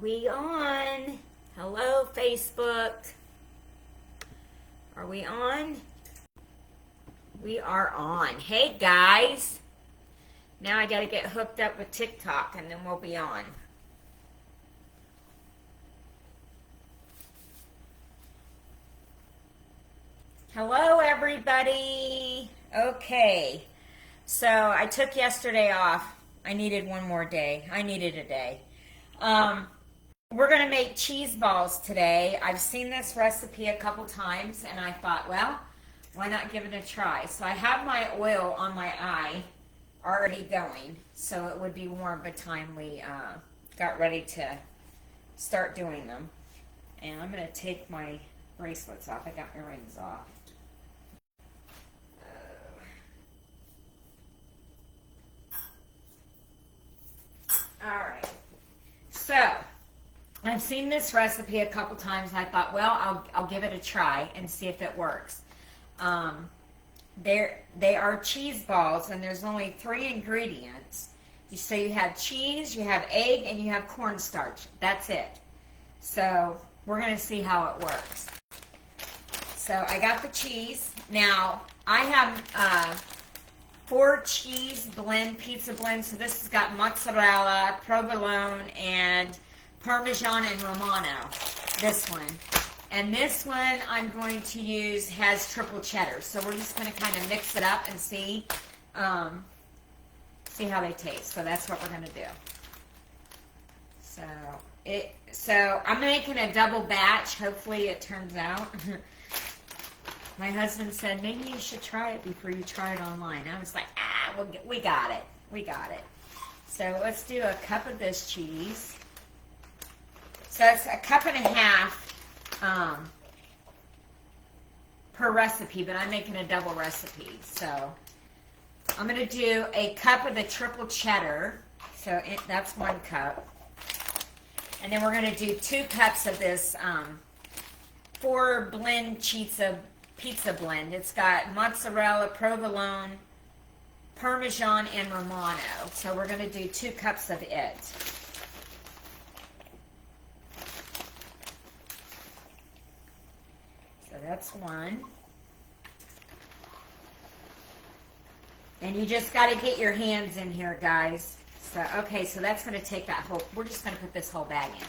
we on? Hello, Facebook. Are we on? We are on. Hey, guys. Now I got to get hooked up with TikTok and then we'll be on. Hello, everybody. Okay. So I took yesterday off. I needed one more day. I needed a day. We're going to make cheese balls today. I've seen this recipe a couple times and I thought, well, why not give it a try? So I have my oil on my eye already going, so it would be warm by the time we got ready to start doing them. And I'm going to take my bracelets off. I got my rings off. All right. So I've seen this recipe a couple times. I thought, well, I'll give it a try and see if it works. They are cheese balls, and there's only 3 ingredients. So you have cheese, you have egg, and you have cornstarch. That's it. So we're going to see how it works. So I got the cheese. Now I have 4 cheese blend, pizza blend. So this has got mozzarella, provolone, and Parmesan and Romano. This one. And this one I'm going to use has triple cheddar. So we're just going to kind of mix it up and see how they taste. So that's what we're going to do. So I'm making a double batch. Hopefully it turns out. My husband said, maybe you should try it before you try it online. I was like, we got it. We got it. So let's do a cup of this cheese. So it's a cup and a half per recipe, but I'm making a double recipe. So I'm going to do a cup of the triple cheddar. So that's 1 cup. And then we're going to do 2 cups of this 4 blend pizza blend. It's got mozzarella, provolone, Parmesan, and Romano. So we're going to do 2 cups of it. So that's 1. And you just got to get your hands in here, guys. So, okay, so that's going to take that whole, we're just going to put this whole bag in.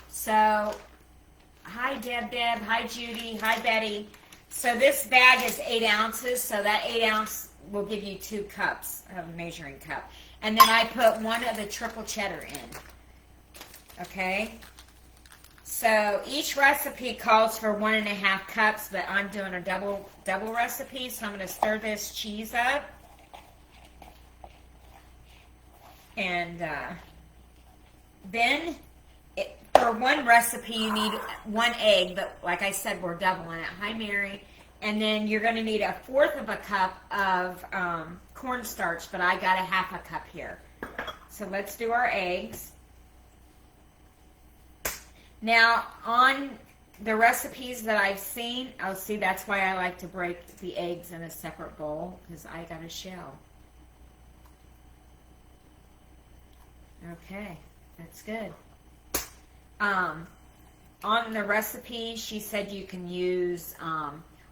So, hi Deb. Hi Judy. Hi Betty. So this bag is 8 ounces, so that 8 ounce will give you 2 cups of a measuring cup. And then I put 1 of the triple cheddar in. Okay? So each recipe calls for 1.5 cups, but I'm doing a double recipe, so I'm going to stir this cheese up. And then for 1 recipe, you need 1 egg, but like I said, we're doubling it. Hi, Mary. And then you're going to need 1/4 of a cup of cornstarch, but I got 1/2 a cup here. So let's do our eggs. Now, on the recipes that I've seen, that's why I like to break the eggs in a separate bowl, because I got a shell. Okay, that's good. On the recipe, she said you can use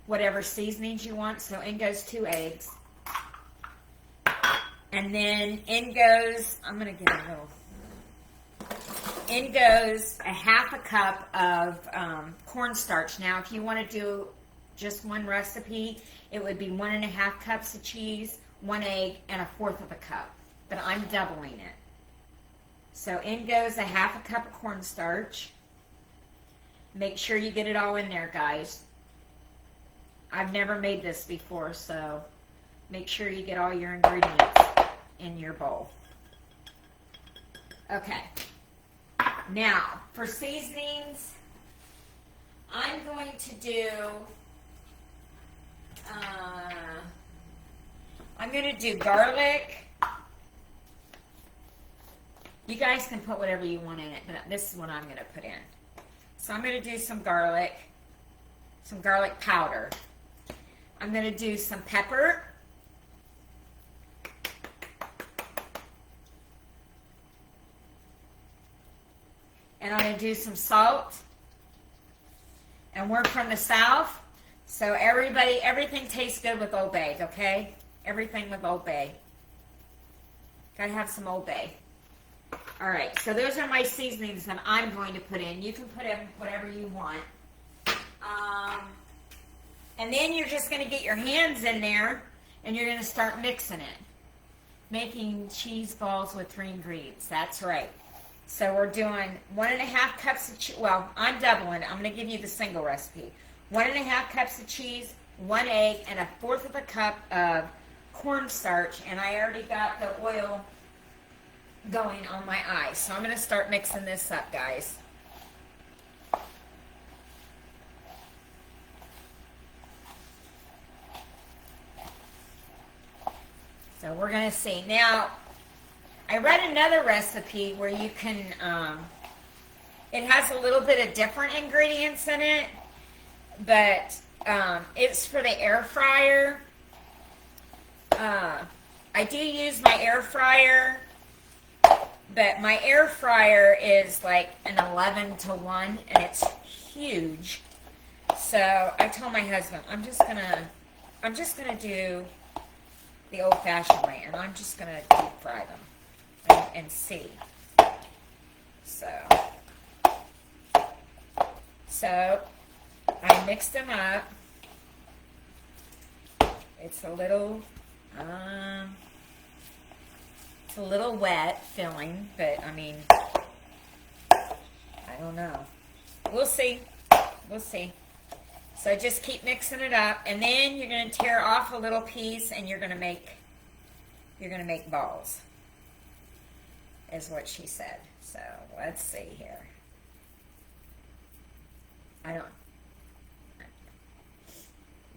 whatever seasonings you want. So in goes 2 eggs. And then in goes, I'm going to get a little... In goes 1/2 cup of cornstarch. Now, if you want to do just 1 recipe, it would be 1.5 cups of cheese, 1 egg, and 1/4 of a cup. But I'm doubling it. So in goes 1/2 cup of cornstarch. Make sure you get it all in there, guys. I've never made this before, so make sure you get all your ingredients in your bowl. Okay. Now, for seasonings, I'm going to do, garlic. You guys can put whatever you want in it, but this is what I'm going to put in. So I'm going to do some garlic powder. I'm going to do some pepper. And I'm going to do some salt. And we're from the South, so everything tastes good with Old Bay, okay? Everything with Old Bay. Gotta have some Old Bay. All right, so those are my seasonings that I'm going to put in. You can put in whatever you want. And then you're just going to get your hands in there, and you're going to start mixing it. Making cheese balls with 3 ingredients. That's right. So we're doing 1.5 cups of cheese. Well, I'm doubling. I'm going to give you the single recipe. 1.5 cups of cheese, 1 egg, and 1/4 of a cup of cornstarch. And I already got the oil going on my eyes. So I'm going to start mixing this up, guys. So we're going to see. Now, I read another recipe where you can, it has a little bit of different ingredients in it, but it's for the air fryer. I do use my air fryer, but my air fryer is like an 11-to-1, and it's huge. So I told my husband, I'm just gonna do the old-fashioned way, and I'm just gonna deep fry them and see. So I mixed them up. It's a little wet filling, but I mean, I don't know. We'll see. We'll see. So just keep mixing it up, and then you're going to tear off a little piece, and you're going to make balls, is what she said. So let's see here.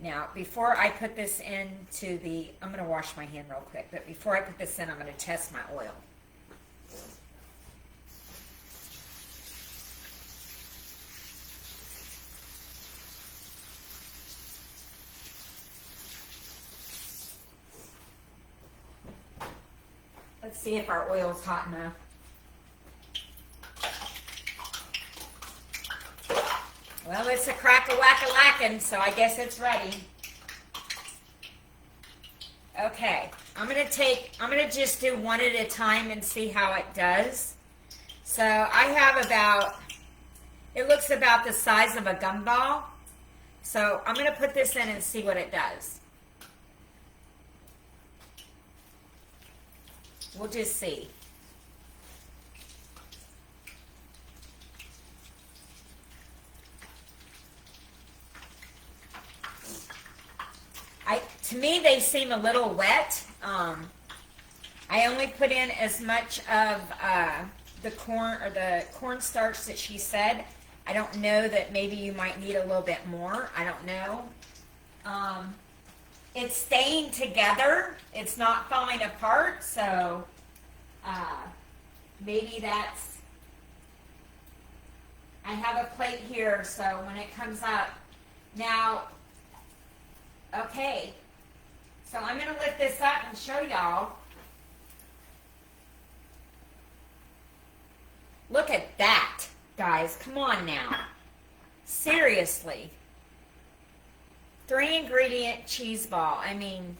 Now, before I put this into I'm going to wash my hand real quick, but before I put this in, I'm going to test my oil. Let's see if our oil's hot enough. Well, it's a crack-a-whack-a-lackin', so I guess it's ready. Okay, I'm gonna just do one at a time and see how it does. So I have it looks about the size of a gumball. So I'm gonna put this in and see what it does. We'll just see. To me, they seem a little wet. I only put in as much of the cornstarch that she said. I don't know, that maybe you might need a little bit more. I don't know. It's staying together. It's not falling apart, so maybe that's... I have a plate here, so when it comes up... Now, okay, so I'm going to lift this up and show y'all. Look at that, guys. Come on now. Seriously. 3-ingredient cheese ball. I mean,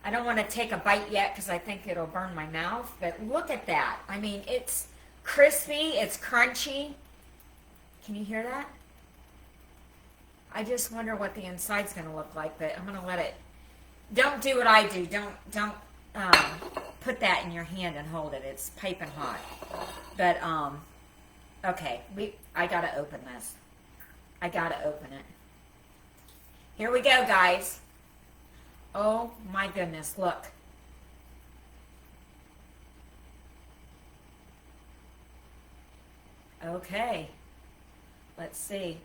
I don't want to take a bite yet because I think it'll burn my mouth, but look at that. I mean, it's crispy, it's crunchy. Can you hear that? I just wonder what the inside's going to look like, but I'm going to let it... Don't do what I do. Don't put that in your hand and hold it. It's piping hot. But, okay. I got to open this. I got to open it. Here we go, guys. Oh, my goodness. Look. Okay. Let's see.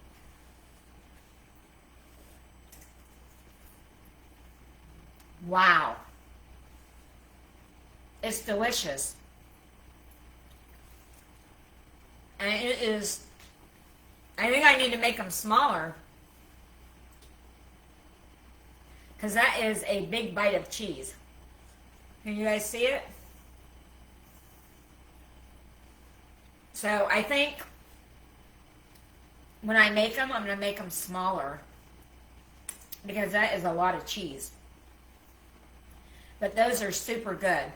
Wow. It's delicious. And it is... I think I need to make them smaller. Because that is a big bite of cheese. Can you guys see it? So I think when I make them, I'm going to make them smaller because that is a lot of cheese. But those are super good.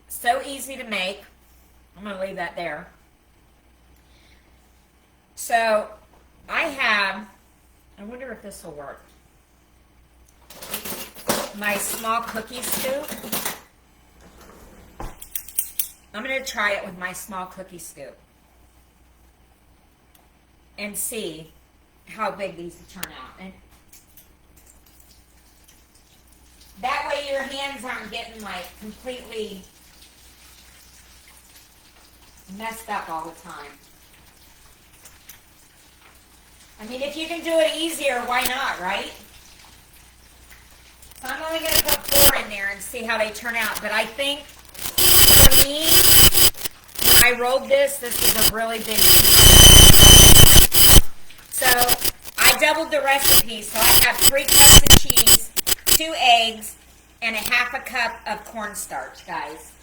So easy to make. I'm going to leave that there. So I wonder if this will work. My small cookie scoop. I'm going to try it with my small cookie scoop and see how big these turn out. And that way your hands aren't getting like completely messed up all the time. I mean, if you can do it easier, why not, right? So I'm only going to put 4 in there and see how they turn out. But I think, for me, when I rolled this is a really big piece. So I doubled the recipe. So I have 3 cups of cheese, 2 eggs, and a half a cup of cornstarch, guys.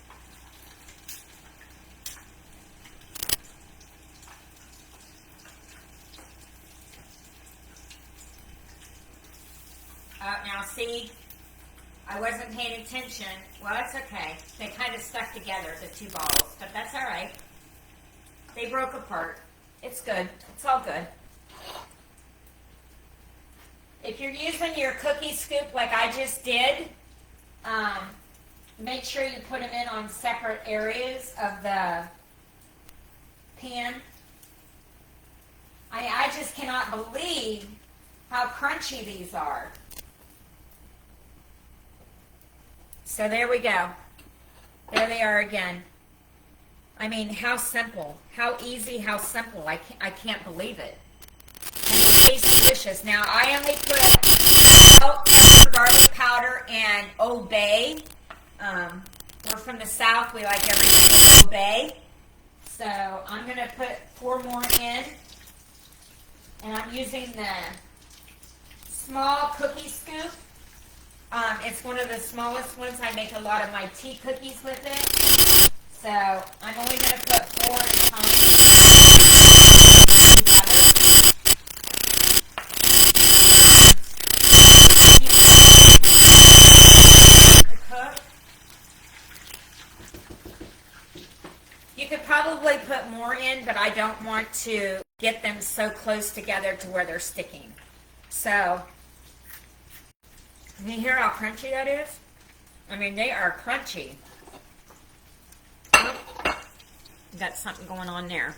Now see, I wasn't paying attention. Well, it's okay. They kind of stuck together, the 2 balls, but that's all right. They broke apart. It's good. It's all good. If you're using your cookie scoop like I just did, make sure you put them in on separate areas of the pan. I just cannot believe how crunchy these are. So there we go. There they are again. I mean, how simple, how easy, how simple. I can't believe it. And they taste delicious. Now, I only put salt, pepper, garlic powder, and Old Bay. We're from the South. We like everything Old Bay. So I'm going to put 4 more in. And I'm using the small cookie scoop. It's one of the smallest ones. I make a lot of my tea cookies with it. So I'm only going to put 4 at a time together. You could probably put more in, but I don't want to get them so close together to where they're sticking. So can you hear how crunchy that is? I mean, they are crunchy. Oh, got something going on there.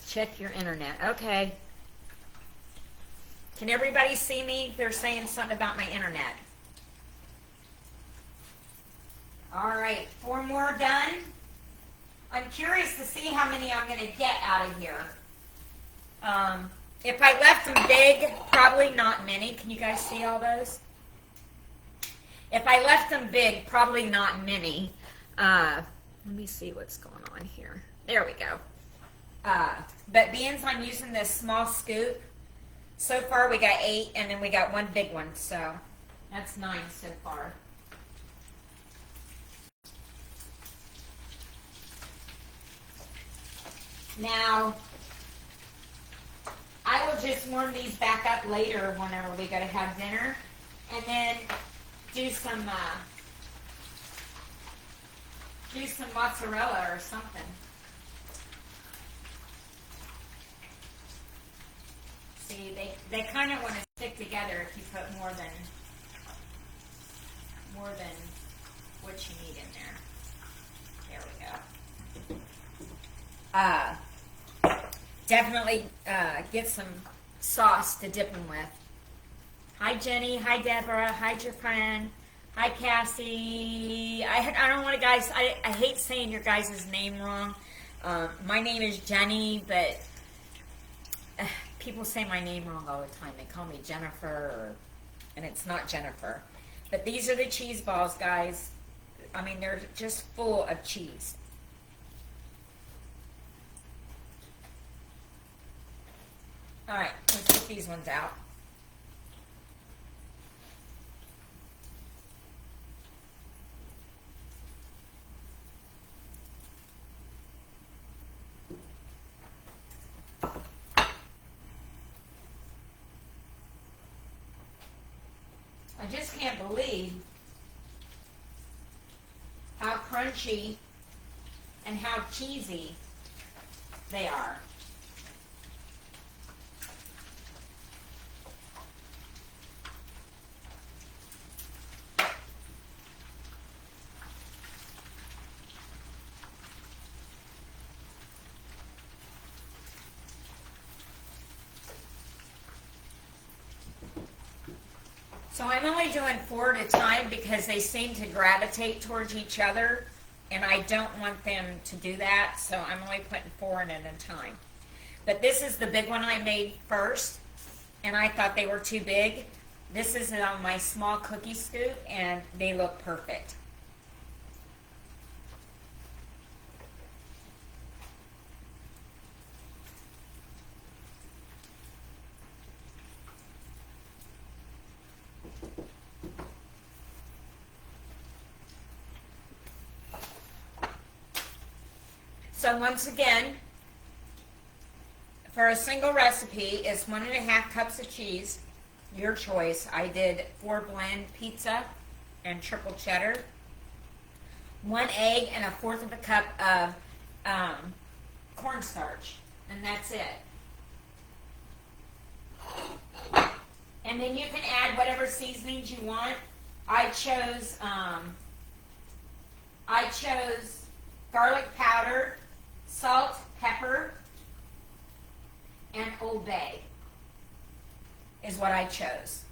Check your internet. Okay. Can everybody see me? They're saying something about my internet. All right, 4 more done. I'm curious to see how many I'm going to get out of here. If I left them big, probably not many. Can you guys see all those? If I left them big, probably not many. Let me see what's going on here. There we go. But being I'm using this small scoop, so far we got 8, and then we got 1 big one. So that's 9 so far. Now, I will just warm these back up later whenever we go to have dinner, and then do some mozzarella or something. See, they kind of want to stick together if you put more than what you need in there. There we go. Definitely get some sauce to dip them with. Hi, Jenny. Hi, Deborah. Hi, your friend. Hi, Cassie. I don't want to, guys, I hate saying your guys' name wrong. My name is Jenny, but people say my name wrong all the time. They call me Jennifer, and it's not Jennifer. But these are the cheese balls, guys. I mean, they're just full of cheese. All right, let's get these ones out. I just can't believe how crunchy and how cheesy they are. So I'm only doing 4 at a time because they seem to gravitate towards each other, and I don't want them to do that, so I'm only putting 4 in at a time. But this is the big one I made first, and I thought they were too big. This is on my small cookie scoop, and they look perfect. So once again, for a single recipe, it's 1.5 cups of cheese, your choice. I did 4 blend pizza and triple cheddar, 1 egg, and 1/4 of a cup of cornstarch, and that's it. And then you can add whatever seasonings you want. I chose garlic powder, salt, pepper, and Old Bay is what I chose.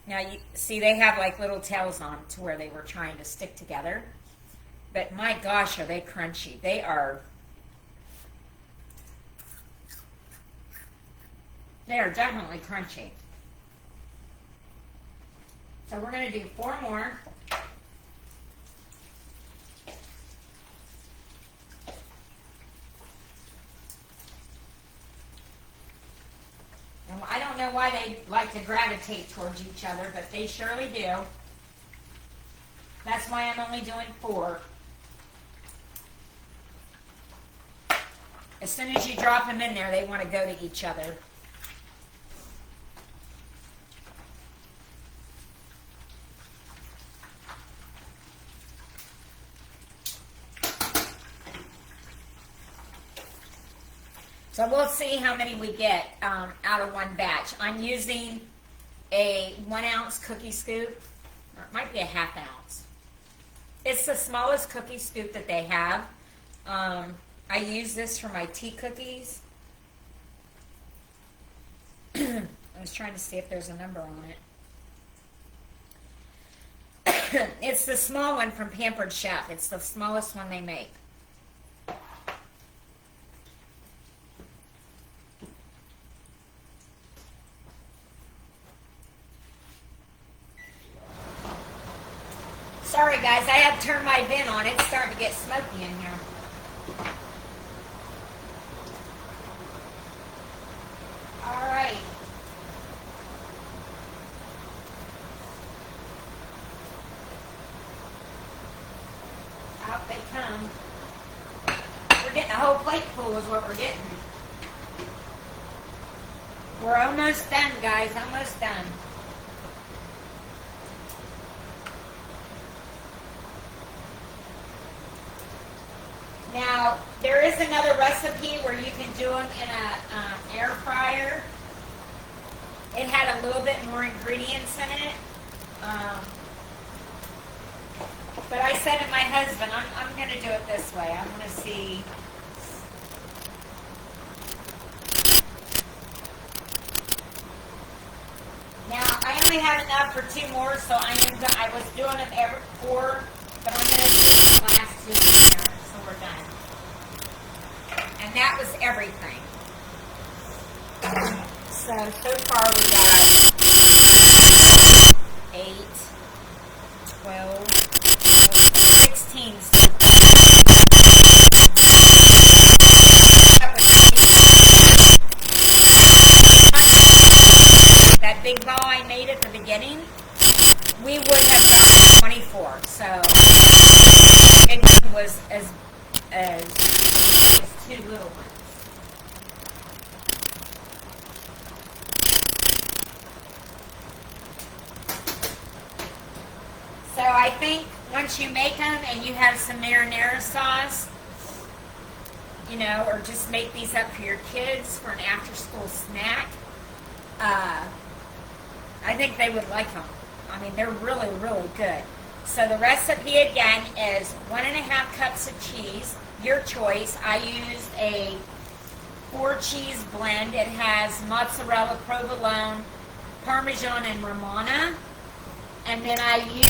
Now you see they have like little tails on to where they were trying to stick together. But my gosh, are they crunchy. They are definitely crunchy. So we're going to do 4 more. And I don't know why they like to gravitate towards each other, but they surely do. That's why I'm only doing 4. As soon as you drop them in there, they want to go to each other. So we'll see how many we get out of one batch. I'm using a 1 ounce cookie scoop, or it might be a 1/2 ounce. It's the smallest cookie scoop that they have. I use this for my tea cookies. I was trying to see if there's a number on it. It's the small one from Pampered Chef. It's the smallest one they make. Sorry guys, I have turned my vent on. It's starting to get smoky in here. Alright. Out they come. We're getting a whole plate full is what we're getting. We're almost done, guys. Almost done. Now, there is another recipe where you can do them in an air fryer. It had a little bit more ingredients in it. But I said to my husband, I'm going to do it this way. I'm going to see. Now, I only have enough for 2 more, so I was doing them every 4, but I'm going to do the last 2 here, so we're done. And that was everything. So far we got 8, 12, 16. That big ball I made at the beginning, we would have got 24. So it was as 2 little ones. So I think once you make them and you have some marinara sauce, you know, or just make these up for your kids for an after-school snack, I think they would like them. I mean, they're really, really good. So the recipe again is 1.5 cups of cheese, your choice. I used a 4-cheese blend. It has mozzarella, provolone, Parmesan, and Romano. And then I used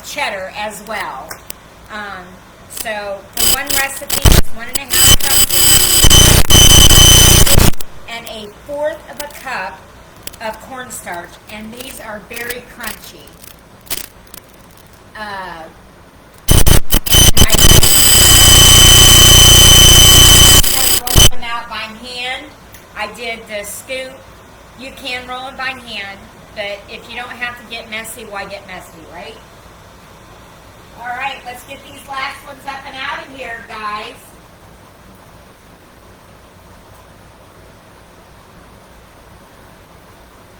cheddar as well. So for one recipe, it's 1.5 cups and 1/4 cup of cornstarch, and these are very crunchy. I roll them out by hand. I did the scoop. You can roll them by hand, but if you don't have to get messy, why get messy, right? All right, let's get these last ones up and out of here, guys.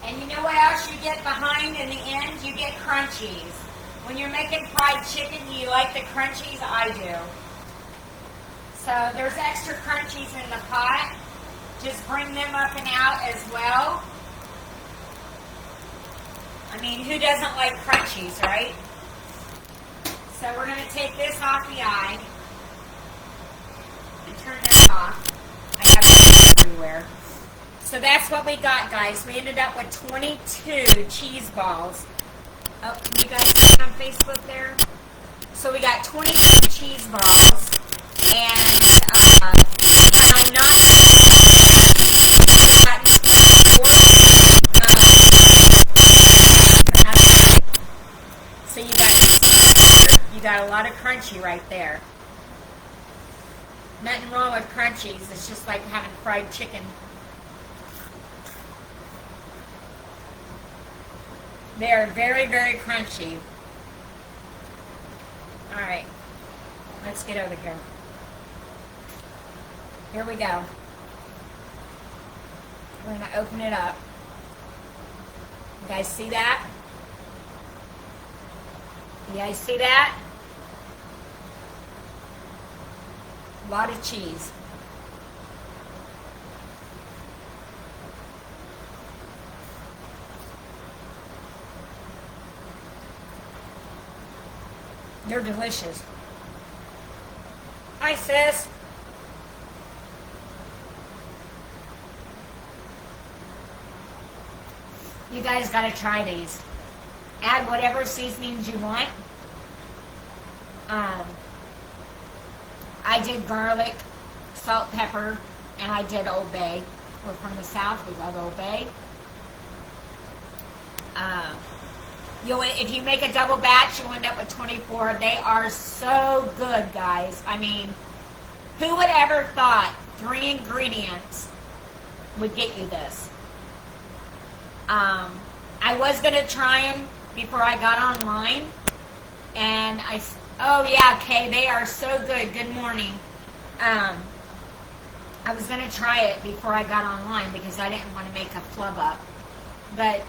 And you know what else you get behind in the end? You get crunchies. When you're making fried chicken, do you like the crunchies? I do. So there's extra crunchies in the pot. Just bring them up and out as well. I mean, who doesn't like crunchies, right? So we're going to take this off the eye and turn this off. I have it everywhere. So that's what we got, guys. We ended up with 22 cheese balls. Oh, can you guys see it on Facebook there? So we got 22 cheese balls. And I'm not so you got a lot of crunchy right there. Nothing wrong with crunchies. It's just like having fried chicken. They are very, very crunchy. All right, let's get over here. Here we go. We're going to open it up. You guys see that? You guys see that? A lot of cheese. They're delicious. Hi, sis. You guys got to try these. Add whatever seasonings you want. I did garlic, salt, pepper, and I did Old Bay. We're from the South. We love Old Bay. If you make a double batch, you'll end up with 24. They are so good, guys. I mean, who would ever thought 3 ingredients would get you this? I was going to try them before I got online, and oh yeah, Kay, they are so good. Good morning. I was going to try it before I got online because I didn't want to make a flub up, but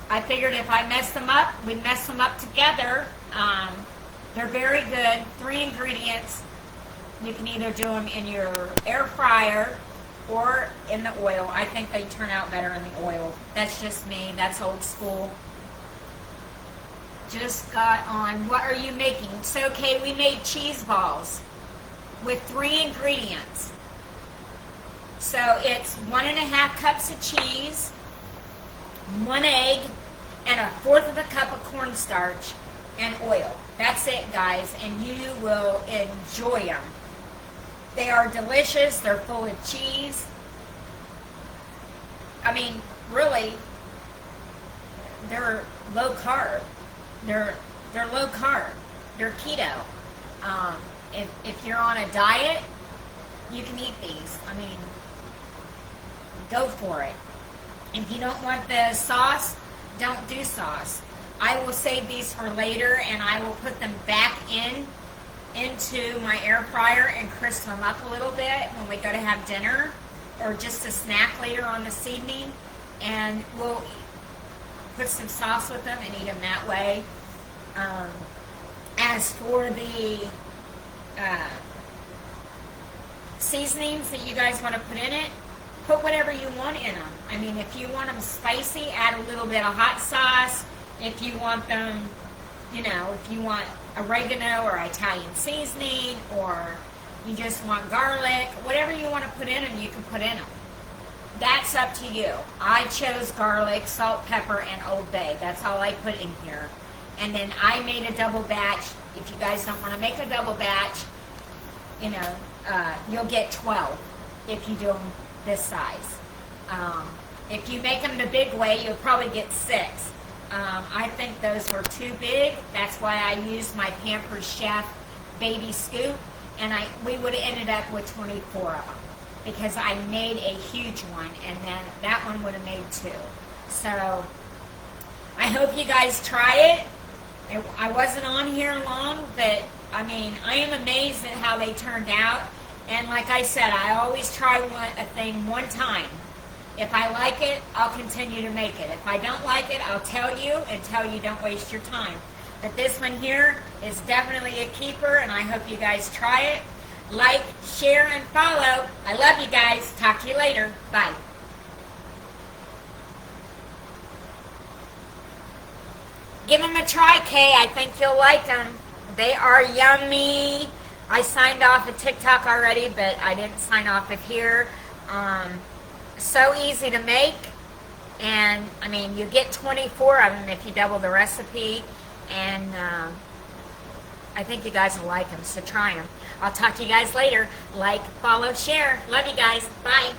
I figured if I mess them up, we'd mess them up together. They're very good. 3 ingredients. You can either do them in your air fryer or in the oil. I think they turn out better in the oil. That's just me. That's old school. Just got on. What are you making? So, okay, we made cheese balls with 3 ingredients. So it's 1.5 cups of cheese, 1 egg, and 1/4 cup of cornstarch and oil. That's it, guys, and you will enjoy them. They are delicious. They're full of cheese. I mean, really, they're low carb. They're low carb. They're keto. If you're on a diet, you can eat these. I mean, go for it. If you don't want the sauce, don't do sauce. I will save these for later, and I will put them back into my air fryer and crisp them up a little bit when we go to have dinner or just a snack later on this evening, and we'll put some sauce with them and eat them that way. As for the seasonings that you guys want to put in it, put whatever you want in them. I mean, if you want them spicy, add a little bit of hot sauce. If you want them, if you want oregano or Italian seasoning, or you just want garlic, whatever you want to put in them, you can put in them. That's up to you. I chose garlic, salt, pepper, and Old Bay. That's all I put in here. And then I made a double batch. If you guys don't want to make a double batch, you'll get 12 if you do them this size. If you make them the big way, you'll probably get 6. I think those were too big. That's why I used my Pampered Chef baby scoop, and we would have ended up with 24 of them because I made a huge one, and then that one would have made 2. So I hope you guys try it. I wasn't on here long, but I mean, I am amazed at how they turned out. And like I said, I always try a thing one time. If I like it, I'll continue to make it. If I don't like it, I'll tell you and tell you don't waste your time. But this one here is definitely a keeper, and I hope you guys try it. Like, share, and follow. I love you guys. Talk to you later. Bye. Give them a try, Kay. I think you'll like them. They are yummy. I signed off of TikTok already, but I didn't sign off of here. So easy to make. And, I mean, you get 24 of them if you double the recipe. And I think you guys will like them, so try them. I'll talk to you guys later. Like, follow, share. Love you guys. Bye.